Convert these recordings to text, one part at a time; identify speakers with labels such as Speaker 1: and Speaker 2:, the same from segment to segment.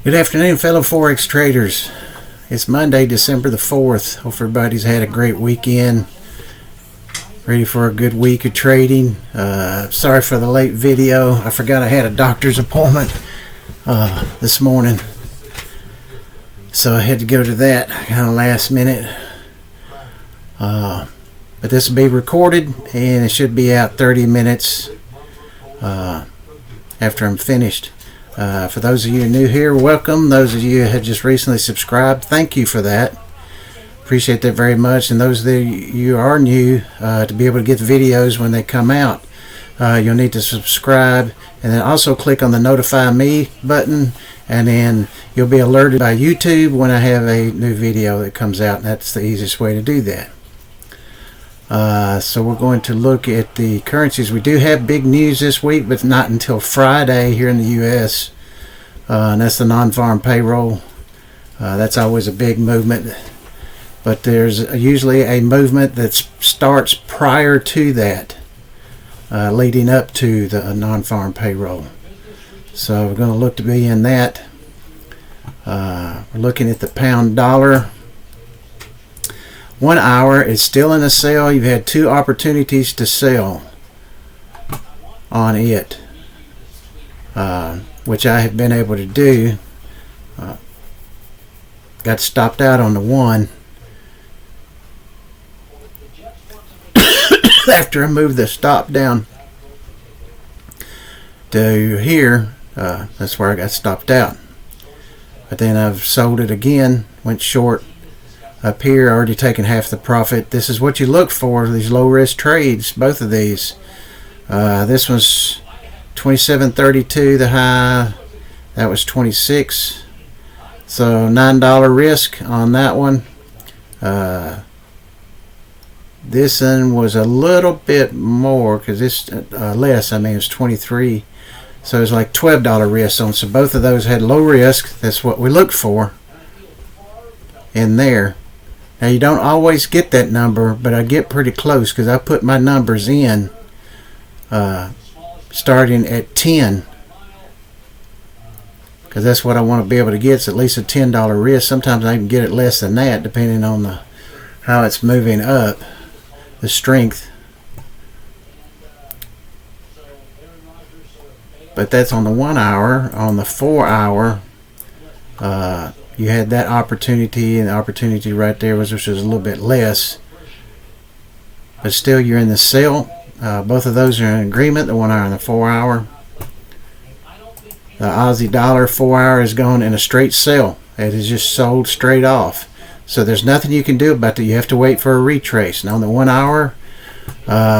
Speaker 1: Good afternoon, fellow Forex traders. It's Monday, December the 4th. Hope everybody's had a great weekend. Ready for a good week of trading. Sorry for the late video. I forgot I had a doctor's appointment this morning, so I had to go to that kind of last minute. But this will be recorded and it should be out 30 minutes after I'm finished. For those of you new here, welcome. Those of you who have just recently subscribed, thank you for that. Appreciate that very much. And those of you are new, to be able to get the videos when they come out, you'll need to subscribe and then also click on the notify me button, and then you'll be alerted by YouTube when I have a new video that comes out, and that's the easiest way to do that. So we're going to look at the currencies. We do have big news this week, but not until Friday here in the U.S. And that's the non-farm payroll. That's always a big movement. But there's usually a movement that starts prior to that, leading up to the non-farm payroll. So we're going to look to be in that. We're looking at the pound dollar. 1 hour is still in a sale. You've had two opportunities to sell on it, which I have been able to do. Got stopped out on the one after I moved the stop down to here. That's where I got stopped out. But then I've sold it again, went short up here, already taken half the profit. This is what you look for, these low risk trades, both of these. This was 27.32 the high, that was 26, so $9 risk on that one. This one was a little bit more because it's less. I mean, it's 23, so it's like $12 risk on. So both of those had low risk. That's what we look for in there. Now you don't always get that number, but I get pretty close because I put my numbers in starting at 10, because that's what I want to be able to get. It's at least a $10 risk. Sometimes I can get it less than that depending on how it's moving up, the strength. But that's on the 1 hour. On the 4 hour, you had that opportunity, and the opportunity right there which was a little bit less, but still you're in the sale. Both of those are in agreement, the 1 hour and the 4 hour. The Aussie dollar 4 hour is going in a straight sell. It is just sold straight off, so there's nothing you can do about it. You have to wait for a retrace. And on the 1 hour,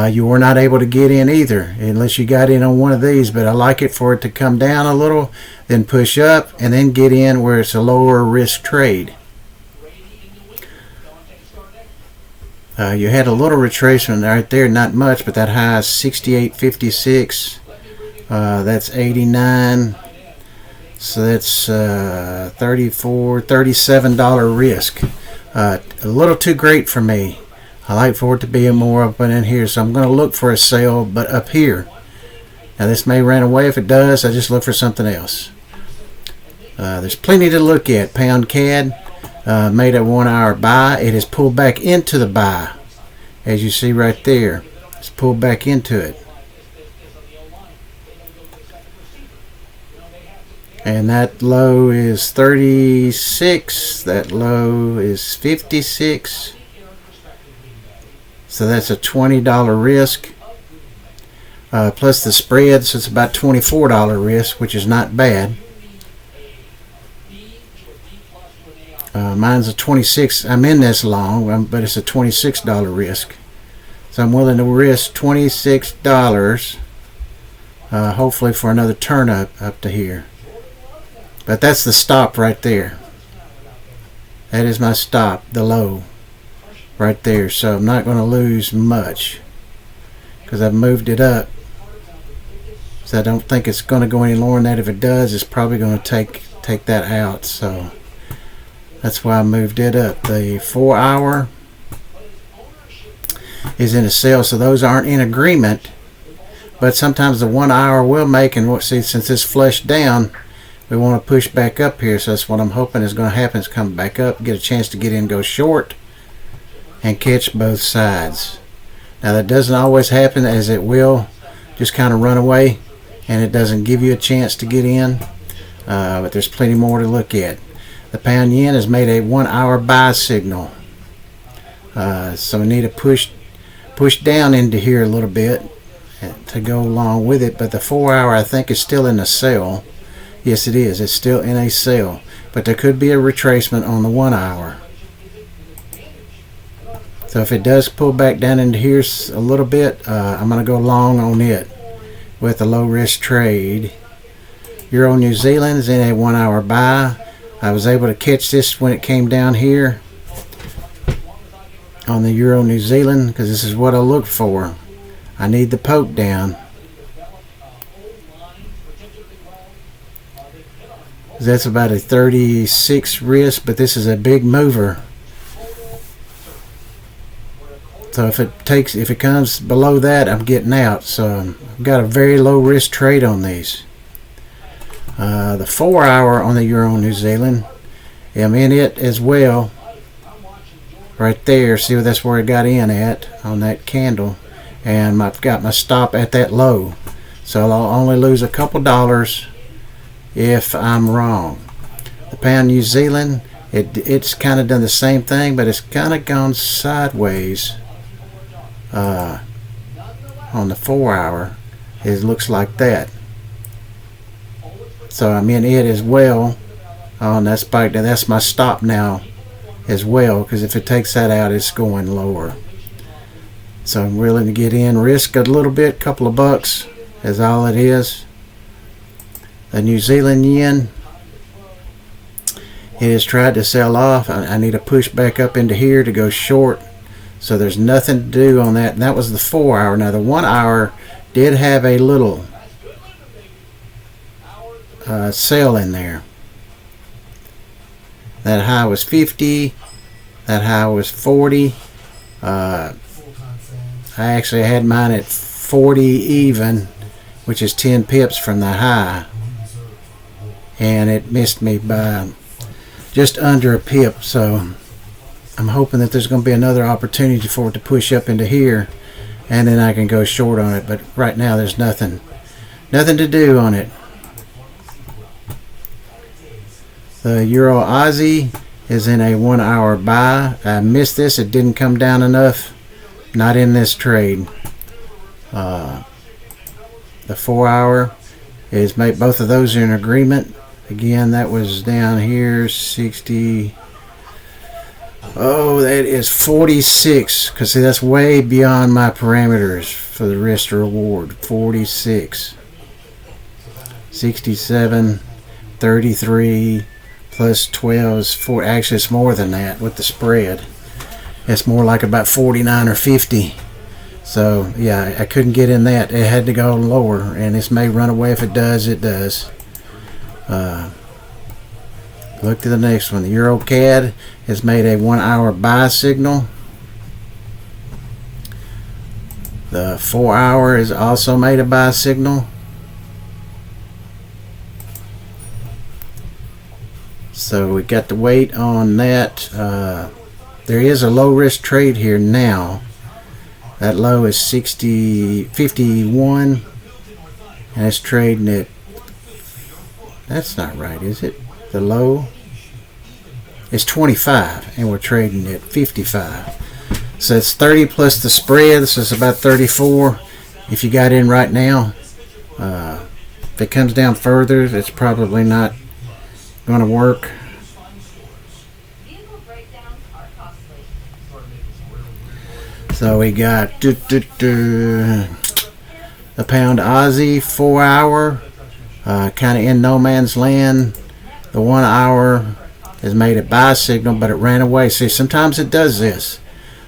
Speaker 1: you were not able to get in either unless you got in on one of these, but I like it for it to come down a little, then push up, and then get in where it's a lower risk trade. You had a little retracement right there, not much, but that high is 68.56. That's 89, so that's $37 risk. A little too great for me. I like for it to be more up in here, so I'm going to look for a sale, but up here. Now this may run away. If it does, I just look for something else. There's plenty to look at. Pound CAD made a 1 hour buy. It has pulled back into the buy, as you see right there. It's pulled back into it, and that low is 36. That low is 56. So that's a $20 risk, plus the spread, so it's about $24 risk, which is not bad. Mine's a 26. I'm in this long, but it's a $26 risk. So I'm willing to risk $26, hopefully for another turn up to here. But that's the stop right there. That is my stop, the low right there. So I'm not going to lose much because I've moved it up. So I don't think it's going to go any lower than that. If it does, it's probably going to take that out. So that's why I moved it up. The 4 hour is in a sale, so those aren't in agreement. But sometimes the 1 hour will make, and see, since it's flushed down, we want to push back up here. So that's what I'm hoping is going to happen, is come back up, get a chance to get in, go short, and catch both sides. Now that doesn't always happen, as it will just kind of run away and it doesn't give you a chance to get in, but there's plenty more to look at. The pound yen has made a 1 hour buy signal, so we need to push down into here a little bit to go along with it. But the 4 hour, I think, is still in a sell. Yes, it is. It's still in a sell, but there could be a retracement on the 1 hour. So if it does pull back down into here a little bit, I'm going to go long on it with a low risk trade. Euro New Zealand is in a 1 hour buy. I was able to catch this when it came down here on the Euro New Zealand, because this is what I look for. I need the poke down. That's about a 36 risk, but this is a big mover. So if it comes below that, I'm getting out. So I've got a very low risk trade on these. The 4 hour on the Euro New Zealand, I'm in it as well. Right there, see, that's where I got in at on that candle, and I've got my stop at that low. So I'll only lose a couple dollars if I'm wrong. The pound New Zealand, it's kind of done the same thing, but it's kind of gone sideways. On the 4 hour, it looks like that. So I'm in it as well. And that's my stop now as well, because if it takes that out, it's going lower. So I'm willing to get in, risk a little bit, couple of bucks is all it is. The New Zealand yen, it has tried to sell off. I need to push back up into here to go short. So there's nothing to do on that. And that was the 4 hour. Now the 1 hour did have a little sell in there. That high was 50. That high was 40. I actually had mine at 40 even, which is 10 pips from the high. And it missed me by just under a pip. So I'm hoping that there's going to be another opportunity for it to push up into here, and then I can go short on it. But right now there's nothing to do on it. The Euro Aussie is in a 1 hour buy. I missed this. It didn't come down enough. Not in this trade. The 4 hour is made. Both of those are in agreement. Again, that was down here 60. Oh, that is 46, because see, that's way beyond my parameters for the risk to reward. 46, 67, 33 plus 12 is 4. Actually, it's more than that with the spread. It's more like about 49 or 50. So yeah, I couldn't get in that. It had to go lower, and this may run away. If it does, it does. Look to the next one. The Euro CAD has made a 1 hour buy signal. The 4 hour has also made a buy signal. So we got to wait on that. There is a low risk trade here now. That low is 51, and it's trading at, that's not right, is it? The low is 25, and we're trading at 55. So it's 30 plus the spread, so it's about 34 if you got in right now. If it comes down further, it's probably not going to work. So we got the pound Aussie 4 hour, kind of in no man's land. The 1 hour has made a buy signal, but it ran away. See, sometimes it does this.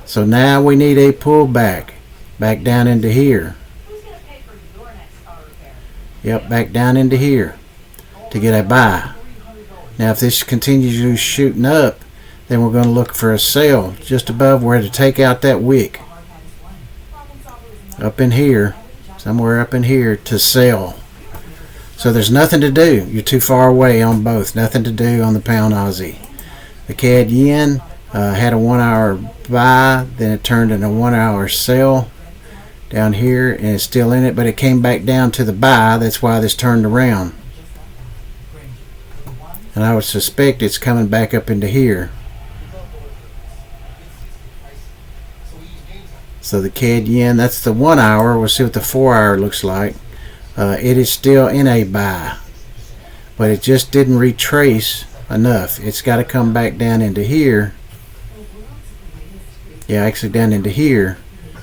Speaker 1: So now we need a pullback back down into here. Yep, back down into here to get a buy. Now if this continues shooting up, then we're going to look for a sell just above where to take out that wick. Up in here, somewhere up in here to sell. So there's nothing to do. You're too far away on both. Nothing to do on the pound Aussie. The CAD yen had a 1 hour buy, then it turned into a 1 hour sell down here, and it's still in it, but it came back down to the buy. That's why this turned around. And I would suspect it's coming back up into here. So the CAD yen, that's the 1 hour. We'll see what the 4 hour looks like. It is still in a buy, but it just didn't retrace enough. It's got to come back down into here. Yeah, actually down into here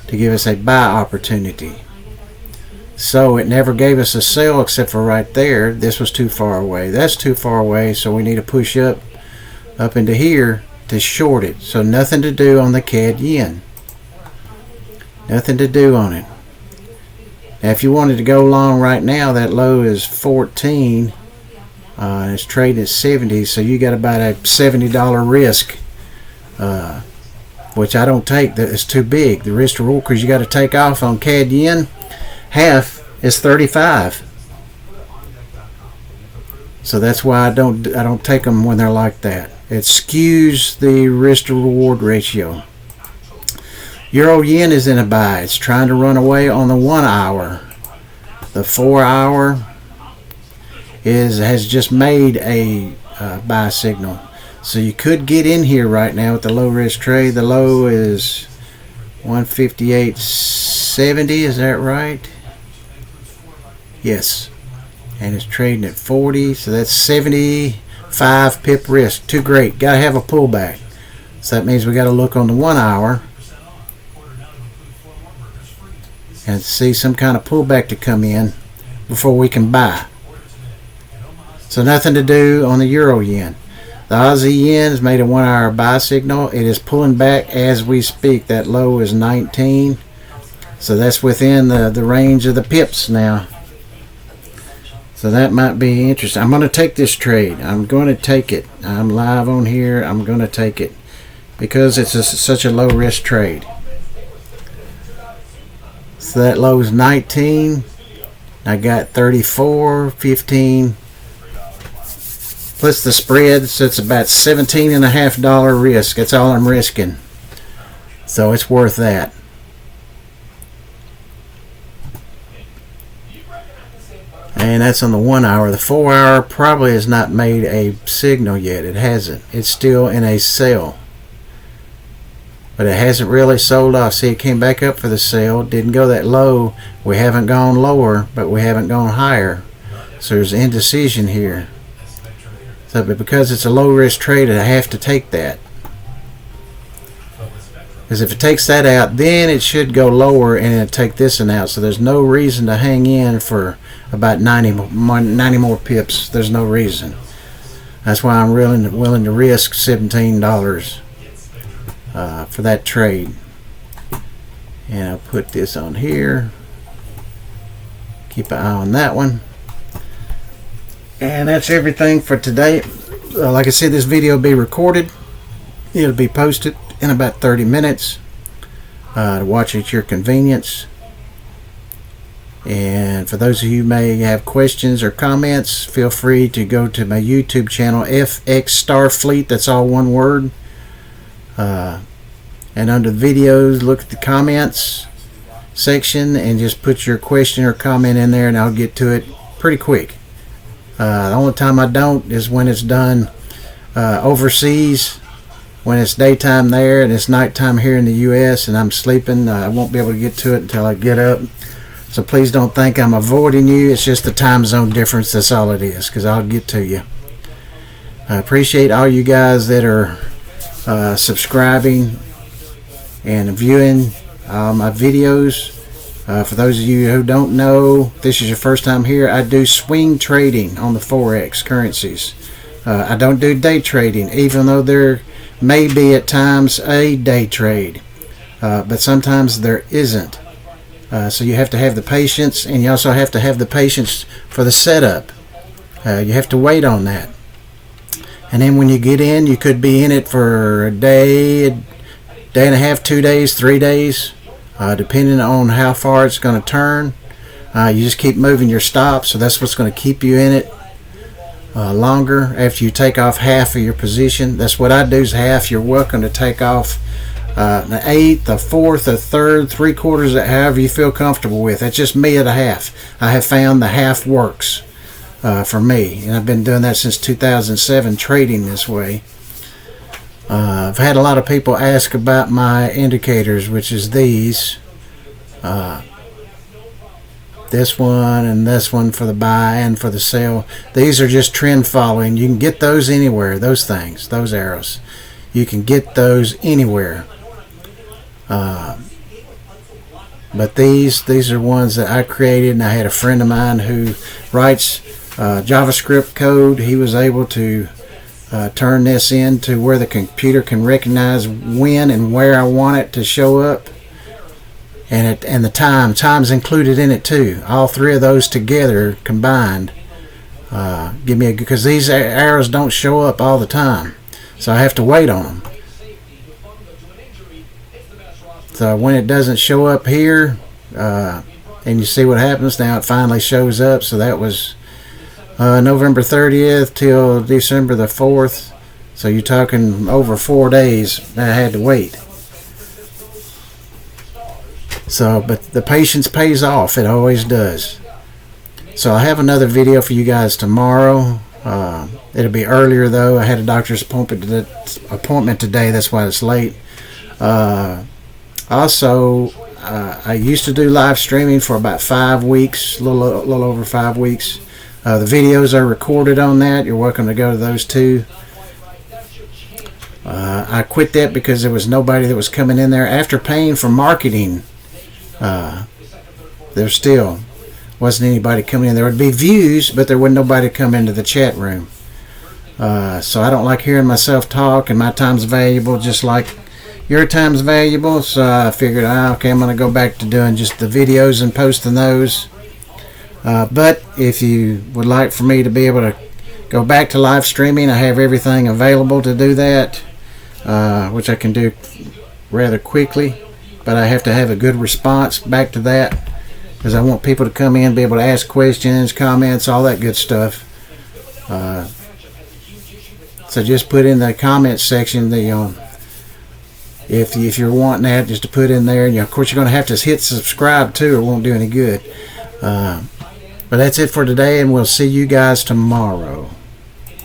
Speaker 1: to give us a buy opportunity. So it never gave us a sell except for right there. This was too far away. That's too far away, so we need to push up into here to short it. So nothing to do on the CAD yen. Nothing to do on it. Now if you wanted to go long right now, that low is 14. It's trading at 70, so you got about a $70 risk, which I don't take. That is too big. The risk to reward, because you got to take off on CAD yen. Half is 35. So that's why I don't take them when they're like that. It skews the risk to reward ratio. Euro yen is in a buy. It's trying to run away on the 1 hour. The 4 hour has just made a buy signal. So you could get in here right now with the low risk trade. The low is 158.70. Is that right? Yes. And it's trading at 40. So that's 75 pip risk. Too great. Got to have a pullback. So that means we got to look on the 1 hour and see some kind of pullback to come in before we can buy. So nothing to do on the Euro yen. The Aussie yen has made a 1 hour buy signal. It is pulling back as we speak. That low is 19. So that's within the range of the pips now. So that might be interesting. I'm going to take this trade. I'm going to take it. I'm live on here. I'm going to take it because it's such a low risk trade. So that low is 19. I got 34, 15 plus the spread, so it's about $17.50 risk. That's all I'm risking. So it's worth that. And that's on the 1 hour. The 4 hour probably has not made a signal yet. It hasn't. It's still in a sell. But it hasn't really sold off. See, it came back up for the sale. Didn't go that low. We haven't gone lower, but we haven't gone higher. So there's indecision here. So, but because it's a low risk trade, I have to take that. Because if it takes that out, then it should go lower and it'll take this one out. So there's no reason to hang in for about 90 more pips. There's no reason. That's why I'm willing to risk $17 for that trade. And I'll put this on here. Keep an eye on that one. And that's everything for today. Like I said, this video will be recorded. It'll be posted in about 30 minutes to watch at your convenience. And for those of you who may have questions or comments, feel free to go to my YouTube channel, FX Starfleet. That's all one word. And under the videos, look at the comments section and just put your question or comment in there, and I'll get to it pretty quick. The only time I don't is when it's done overseas, when it's daytime there and it's nighttime here in the US and I'm sleeping. I won't be able to get to it until I get up. So please don't think I'm avoiding you. It's just the time zone difference. That's all it is, because I'll get to you. I appreciate all you guys that are subscribing and viewing my videos. For those of you who don't know, this is your first time here, I do swing trading on the Forex currencies. I don't do day trading, even though there may be at times a day trade, but sometimes there isn't. So you have to have the patience, and you also have to have the patience for the setup. You have to wait on that. And then when you get in, you could be in it for a day and a half, 2 days, 3 days, depending on how far it's going to turn. You just keep moving your stop, so that's what's going to keep you in it longer after you take off half of your position. That's what I do, is half. You're welcome to take off an eighth, a fourth, a third, 3/4, however you feel comfortable with. That's just me at a half. I have found the half works for me, and I've been doing that since 2007, trading this way. I've had a lot of people ask about my indicators, which is these. This one and this one for the buy and for the sell. These are just trend following. You can get those anywhere. Those things, those arrows, you can get those anywhere. But these are ones that I created, and I had a friend of mine who writes JavaScript code. He was able to turn this into where the computer can recognize when and where I want it to show up, and the time's included in it too. All three of those together combined give me because these arrows don't show up all the time, so I have to wait on them. So when it doesn't show up here, and you see what happens now, it finally shows up. So that was November 30th till December the 4th. So you're talking over 4 days that I had to wait. So, but the patience pays off. It always does. So I have another video for you guys tomorrow. It'll be earlier though. I had a doctor's appointment today. That's why it's late. Also, I used to do live streaming for about 5 weeks, a little over 5 weeks. The videos are recorded on that. You're welcome to go to those too. I quit that because there was nobody that was coming in there after paying for marketing. There still wasn't anybody coming in. There would be views, but there wasn't nobody come into the chat room. So I don't like hearing myself talk, and my time's valuable, just like your time's valuable. So I figured, okay, I'm going to go back to doing just the videos and posting those. But if you would like for me to be able to go back to live streaming, I have everything available to do that, which I can do rather quickly. But I have to have a good response back to that, because I want people to come in, be able to ask questions, comments, all that good stuff. So just put in the comments section the if you're wanting that, just to put in there. And of course you're going to have to hit subscribe too, or it won't do any good. But that's it for today, and we'll see you guys tomorrow.